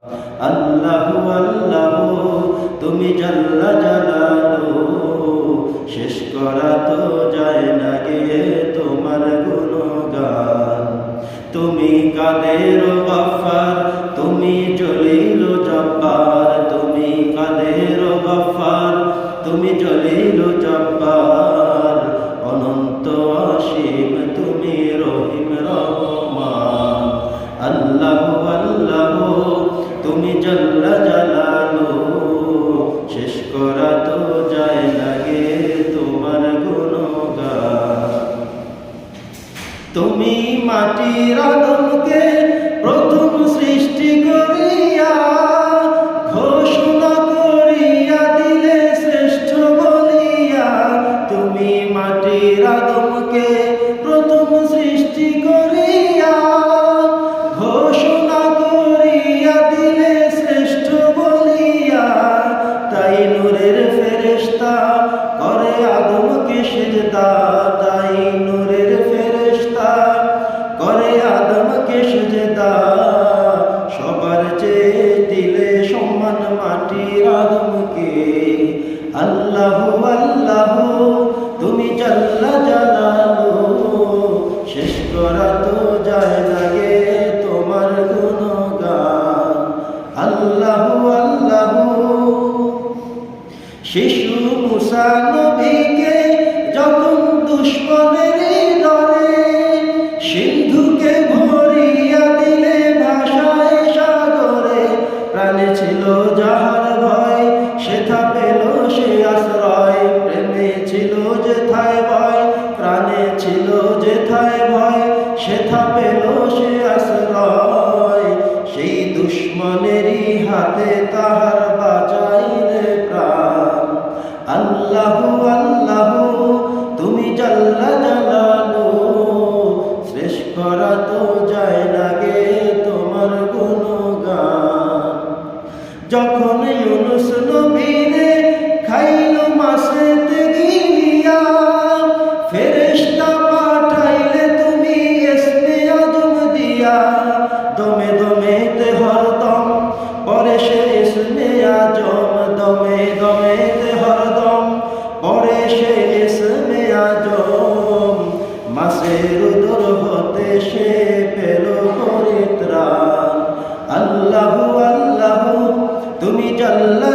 আল্লাহু আল্লাহু তুমি জাল্লা জালালু, শেষ করা তো যায় না গে তোমার গুণগান। তুমি কাদের গফফার, তুমি জলিল জব্বার, তুমি কাদের গফফার, তুমি জলিল জব্বার, অনন্ত অসীম তুমি রহিম রহমান। আল্লাহু আল্লাহু তুমি জাল্লা জালালু, শেষ করা তো যায় না গে তোমার গুণগান। তুমি মাটির আদমকে প্রথম সৃষ্টি করিয়া ঘোষণা করিয়া দিলে শ্রেষ্ঠ বলিয়া। তুমি মাটির আদমকে প্রথম সৃষ্টি করিয়া ঘোষণা করিয়া দিলে শ্রেষ্ঠ বলিয়া। তাই নূরের ফেরেশতা করে আদমকে সিজদা, তাই নূরের ফেরেশতা করে আদমকে সিজদা। সবার চেয়ে দিলে সম্মান মাটির আদমকে। আল্লাহু আল্লাহু তুমি জাল্লা জালালু, শেষ করা তো যায় না গে তোমার গুণগান। আল্লাহু আল্লাহু শিশু মুসা নবীকে যখন দুশ্মনের ডরে সিন্ধুকে ভরিয়া দিলে ভাষায় সাগরে। প্রাণে ছিল যাহার ভয় সেথা পেল সে আশ্রয়, প্রেমে ছিল যেথায় ভয়, প্রাণে ছিল যেথায় ভয় সেথা পেল সে আশ্রয়। সেই দুশ্মনেরই হাতে তাহার বাঁচাইলে প্রাণ। আল্লাহু আল্লাহু তুমি জাল্লা জালালু, শেষ করা তো যায় না গে তোমার গুণগান। যখন ইউনুস নবীরে খাইল মাছেতে গিলিয়া, ফেরেশতা পাঠাইলে তুমি ইসমে আজম দিয়া। দমে দমেতে হরদম পরে সে ইসমে আজম, দমে দমেতে হরদম পরে সে ইসমে আজম। মাছের উদর হতে সে পেল পরিত্রাণ। আল্লাহু আল্লাহু তুমি জাল্লা